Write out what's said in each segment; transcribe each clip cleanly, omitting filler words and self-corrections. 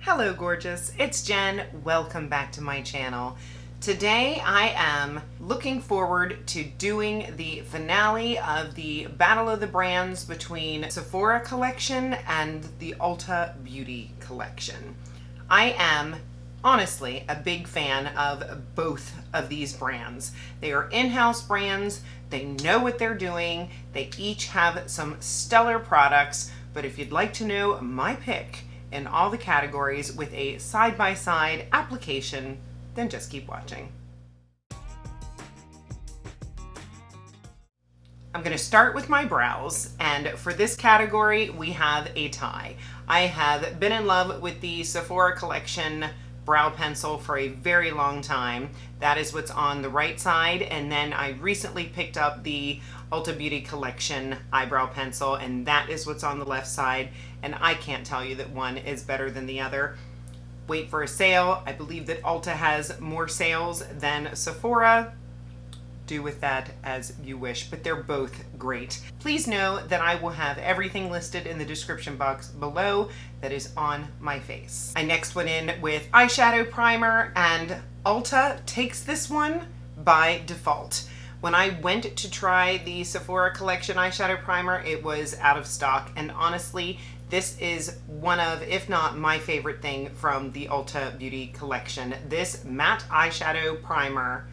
Hello gorgeous, it's Jen. Welcome back to my channel. Today I am looking forward to doing the finale of the Battle of the Brands between Sephora collection and the Ulta Beauty collection. I am honestly a big fan of both of these brands. They are in-house brands, they know what they're doing, they each have some stellar products, but if you'd like to know my pick in all the categories with a side-by-side application, then just keep watching. I'm going to start with my brows, and for this category we have a tie. I have been in love with the Sephora collection brow pencil for a very long time. That is what's on the right side, and then I recently picked up the Ulta Beauty collection eyebrow pencil, and that is what's on the left side, and I can't tell you that one is better than the other. Wait for a sale. I believe that Ulta has more sales than Sephora. Do with that as you wish, but they're both great. Please know that I will have everything listed in the description box below that is on my face. I next went in with eyeshadow primer, and Ulta takes this one by default. When I went to try the Sephora collection eyeshadow primer, it was out of stock, and honestly, this is one of, if not my favorite thing from the Ulta Beauty collection. This matte eyeshadow primer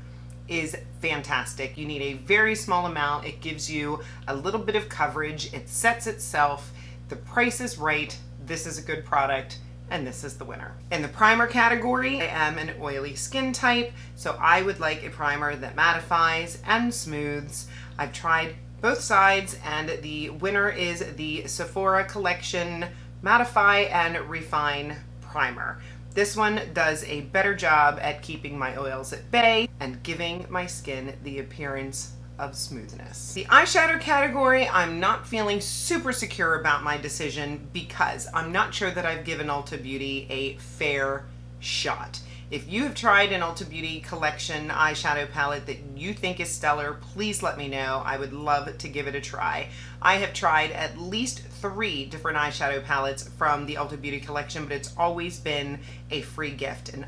is fantastic. You need a very small amount. It gives you a little bit of coverage. It sets itself. The price is right. This is a good product, and this is the winner. In the primer category, I am an oily skin type, so I would like a primer that mattifies and smooths. I've tried both sides, and the winner is the Sephora collection Mattify and Refine primer. This one does a better job at keeping my oils at bay and giving my skin the appearance of smoothness. The eyeshadow category, I'm not feeling super secure about my decision because I'm not sure that I've given Ulta Beauty a fair shot. If you have tried an Ulta Beauty collection eyeshadow palette that you think is stellar, please let me know. I would love to give it a try. I have tried at least 3 different eyeshadow palettes from the Ulta Beauty collection, but it's always been a free gift, and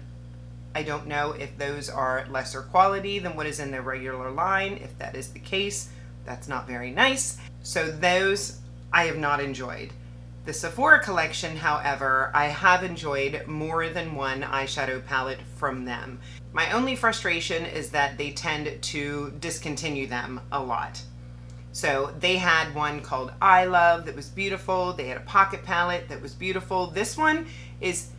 I don't know if those are lesser quality than what is in their regular line. If that is the case, that's not very nice. So those I have not enjoyed. The Sephora collection, however, I have enjoyed more than one eyeshadow palette from them. My only frustration is that they tend to discontinue them a lot. So they had one called I Love that was beautiful. They had a pocket palette that was beautiful. This one is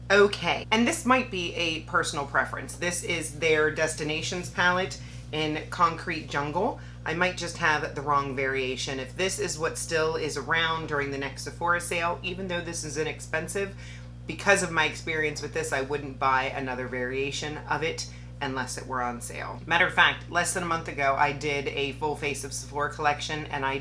okay. And this might be a personal preference. This is their Destinations palette in Concrete Jungle. I might just have the wrong variation. If this is what still is around during the next Sephora sale, even though this is inexpensive, because of my experience with this, I wouldn't buy another variation of it unless it were on sale. Matter of fact, less than a month ago, I did a full face of Sephora collection, and I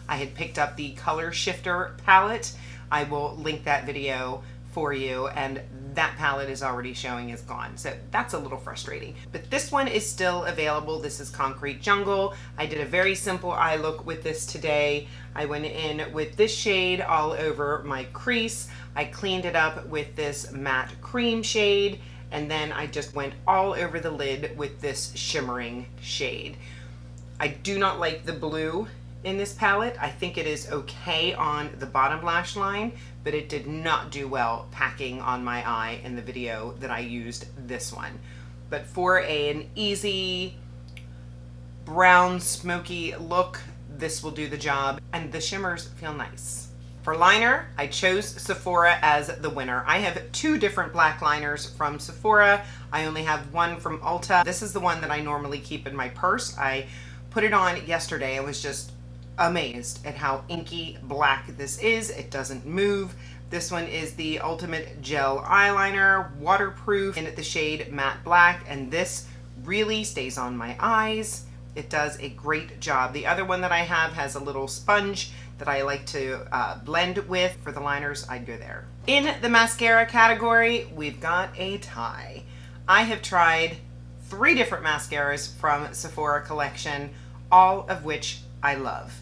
had picked up the Color Shifter palette. I will link that video for you, and that palette is already showing is gone, so that's a little frustrating. But this one is still available. This is Concrete Jungle. I did a very simple eye look with this today. I went in with this shade all over my crease. I cleaned it up with this matte cream shade, and then I just went all over the lid with this shimmering shade. I do not like the blue in this palette. I think it is okay on the bottom lash line, but it did not do well packing on my eye in the video that I used this one. But for an easy brown smoky look, this will do the job, and the shimmers feel nice. For liner, I chose Sephora as the winner. I have 2 different black liners from Sephora. I only have one from Ulta. This is the one that I normally keep in my purse. I put it on yesterday. I was just amazed at how inky black this is. It doesn't move. This one is the Ultimate Gel Eyeliner, waterproof in the shade Matte Black, and this really stays on my eyes. It does a great job. The other one that I have has a little sponge that I like to blend with. For the liners, I'd go there. In the mascara category, we've got a tie. I have tried 3 different mascaras from Sephora collection, all of which I love.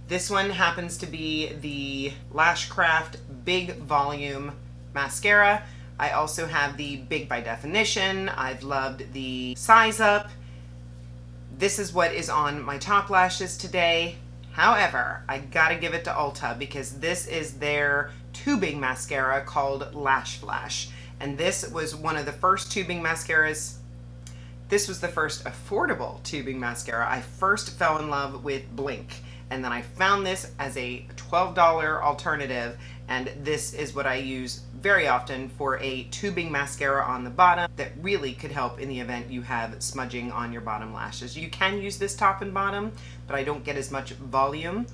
This one happens to be the Lash Craft Big Volume mascara. I also have the Big by Definition. I've loved the Size Up. This is what is on my top lashes today. However, I gotta give it to Ulta because this is their tubing mascara called Lash Flash. And this was one of the first tubing mascaras. This was the first affordable tubing mascara. I first fell in love with Blink, and then I found this as a $12 alternative, and this is what I use very often for a tubing mascara on the bottom that really could help in the event you have smudging on your bottom lashes. You can use this top and bottom, but I don't get as much volume.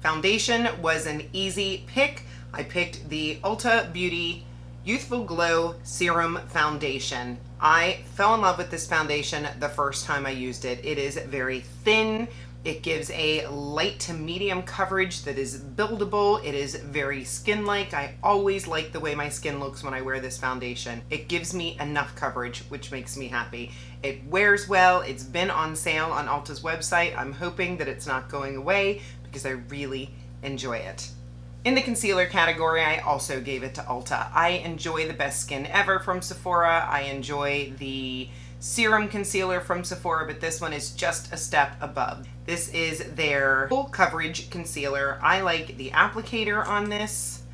Foundation was an easy pick. I picked the Ulta Beauty Youthful Glow Serum Foundation. I fell in love with this foundation the first time I used it. It is very thin. It gives a light to medium coverage that is buildable. It is very skin-like. I always like the way my skin looks when I wear this foundation. It gives me enough coverage, which makes me happy. It wears well. It's been on sale on Ulta's website. I'm hoping that it's not going away because I really enjoy it. In the concealer category, I also gave it to Ulta. I enjoy the Best Skin Ever from Sephora. I enjoy the Serum concealer from Sephora, but this one is just a step above. This is their full coverage concealer. I like the applicator on this.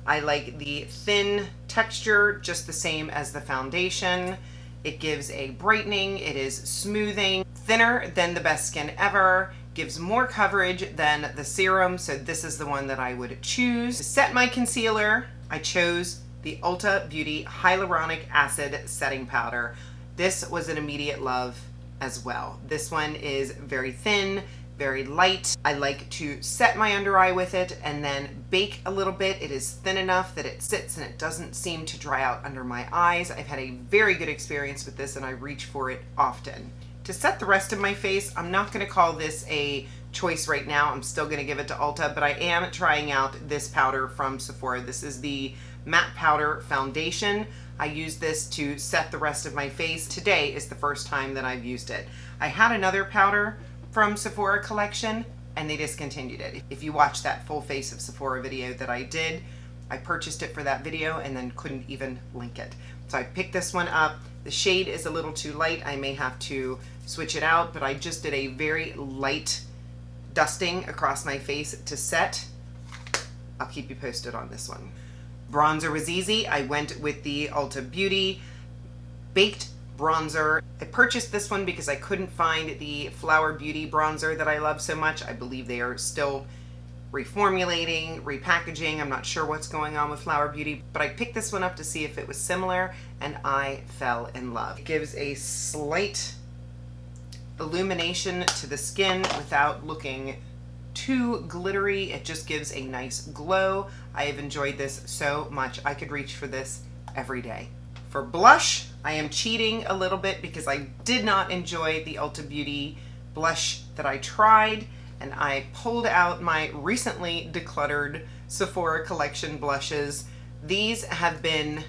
I like the thin texture, just the same as the foundation. It gives a brightening, it is smoothing, thinner than the Best Skin Ever, gives more coverage than the Serum, so this is the one that I would choose. To set my concealer, I chose the Ulta Beauty Hyaluronic Acid Setting Powder. This was an immediate love as well. This one is very thin, very light. I like to set my under eye with it and then bake a little bit. It is thin enough that it sits and it doesn't seem to dry out under my eyes. I've had a very good experience with this and I reach for it often. To set the rest of my face, I'm not gonna call this a choice right now. I'm still gonna give it to Ulta, but I am trying out this powder from Sephora. This is the Matte Powder Foundation. I use this to set the rest of my face. Today is the first time that I've used it. I had another powder from Sephora collection and they discontinued it. If you watch that full face of Sephora video that I did, I purchased it for that video and then couldn't even link it. So I picked this one up. The shade is a little too light. I may have to switch it out, but I just did a very light dusting across my face to set. I'll keep you posted on this one. Bronzer was easy. I went with the Ulta Beauty Baked Bronzer. I purchased this one because I couldn't find the Flower Beauty bronzer that I love so much. I believe they are still reformulating, repackaging. I'm not sure what's going on with Flower Beauty, but I picked this one up to see if it was similar and I fell in love. It gives a slight illumination to the skin without looking too glittery. It just gives a nice glow. I have enjoyed this so much. I could reach for this every day. For blush, I am cheating a little bit because I did not enjoy the Ulta Beauty blush that I tried, and I pulled out my recently decluttered Sephora collection blushes. These have been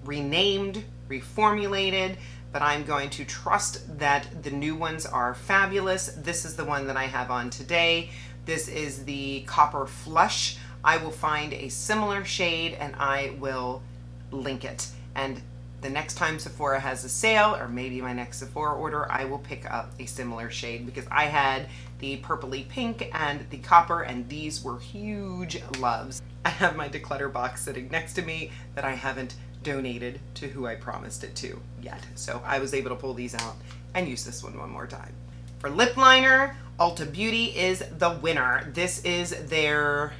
renamed, reformulated, but I'm going to trust that the new ones are fabulous. This is the one that I have on today. This is the Copper Flush. I will find a similar shade and I will link it. And the next time Sephora has a sale, or maybe my next Sephora order, I will pick up a similar shade because I had the purpley pink and the copper, and these were huge loves. I have my declutter box sitting next to me that I haven't donated to who I promised it to yet. So I was able to pull these out and use this one more time. For lip liner, Ulta Beauty is the winner. This is their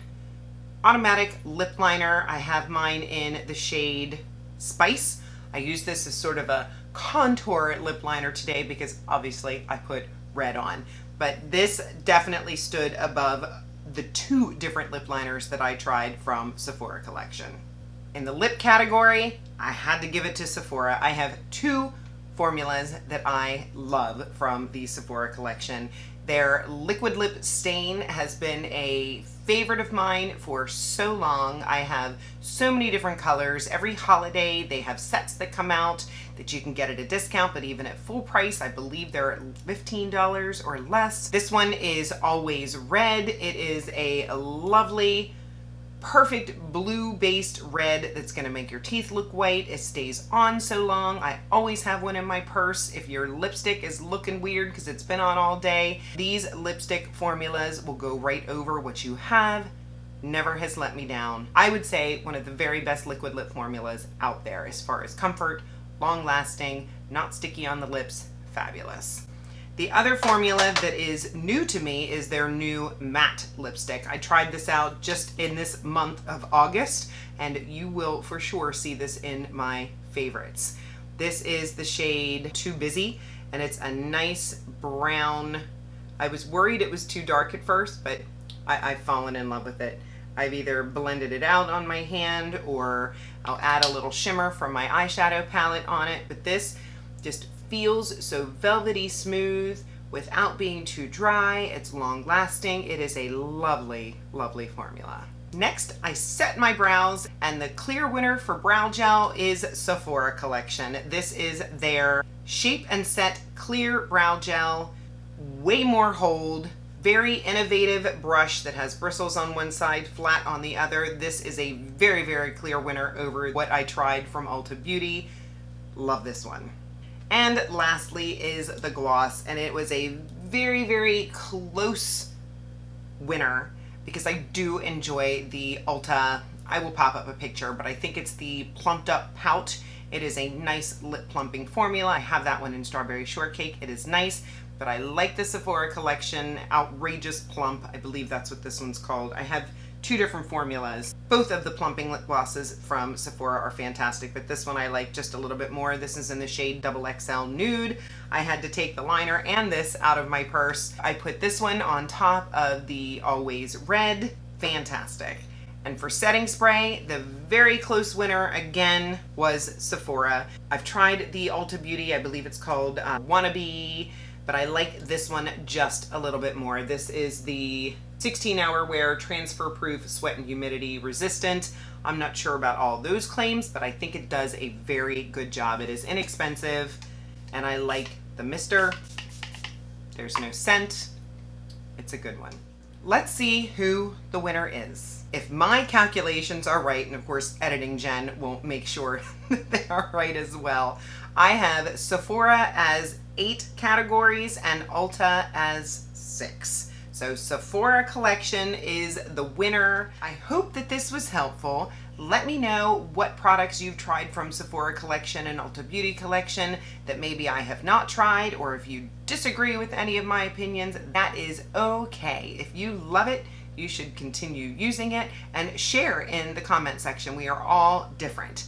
automatic lip liner. I have mine in the shade Spice. I use this as sort of a contour lip liner today because obviously I put red on. But this definitely stood above the two different lip liners that I tried from Sephora collection. In the lip category, I had to give it to Sephora. I have two formulas that I love from the Sephora collection. Their liquid lip stain has been a favorite of mine for so long. I have so many different colors. Every holiday they have sets that come out that you can get at a discount, but even at full price, I believe they're at $15 or less. This one is always red. It is a lovely perfect blue-based red that's gonna make your teeth look white. It stays on so long. I always have one in my purse. If your lipstick is looking weird because it's been on all day, these lipstick formulas will go right over what you have. Never has let me down. I would say one of the very best liquid lip formulas out there as far as comfort, long lasting, not sticky on the lips, fabulous. The other formula that is new to me is their new matte lipstick. I tried this out just in this month of August, and you will for sure see this in my favorites. This is the shade Too Busy, and it's a nice brown. I was worried it was too dark at first, but I've fallen in love with it. I've either blended it out on my hand or I'll add a little shimmer from my eyeshadow palette on it, but this just feels so velvety smooth without being too dry. It's long lasting. It is a lovely, lovely formula. Next, I set my brows, and the clear winner for brow gel is Sephora collection. This is their Shape and Set Clear Brow Gel. Way more hold, very innovative brush that has bristles on one side, flat on the other. This is a very, very clear winner over what I tried from Ulta Beauty. Love this one. And lastly is the gloss, and it was a very, very close winner because I do enjoy the Ulta. I will pop up a picture, but I think it's the Plumped Up Pout. It is a nice lip plumping formula. I have that one in Strawberry Shortcake. It is nice, but I like the Sephora collection Outrageous Plump. I believe that's what this one's called. I have two different formulas. Both of the plumping lip glosses from Sephora are fantastic, but this one I like just a little bit more. This is in the shade XXL Nude. I had to take the liner and this out of my purse. I put this one on top of the Always Red. Fantastic. And for setting spray, the very close winner again was Sephora. I've tried the Ulta Beauty, I believe it's called Wannabe, but I like this one just a little bit more. This is the 16-hour wear, transfer proof, sweat and humidity resistant. I'm not sure about all those claims, but I think it does a very good job. It is inexpensive, and I like the mister. There's no scent. It's a good one. Let's see who the winner is. If my calculations are right, and of course editing Jen will make sure that they are right as well, I have Sephora as 8 categories and Ulta as 6. So Sephora collection is the winner. I hope that this was helpful. Let me know what products you've tried from Sephora collection and Ulta Beauty collection that maybe I have not tried, or if you disagree with any of my opinions, that is okay. If you love it, you should continue using it, and share in the comment section. We are all different.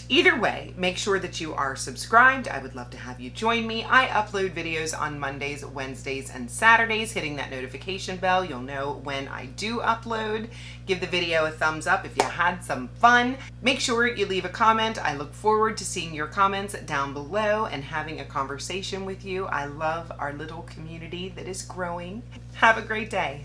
Either way, make sure that you are subscribed. I would love to have you join me. I upload videos on Mondays, Wednesdays, and Saturdays. Hitting that notification bell, you'll know when I do upload. Give the video a thumbs up if you had some fun. Make sure you leave a comment. I look forward to seeing your comments down below and having a conversation with you. I love our little community that is growing. Have a great day.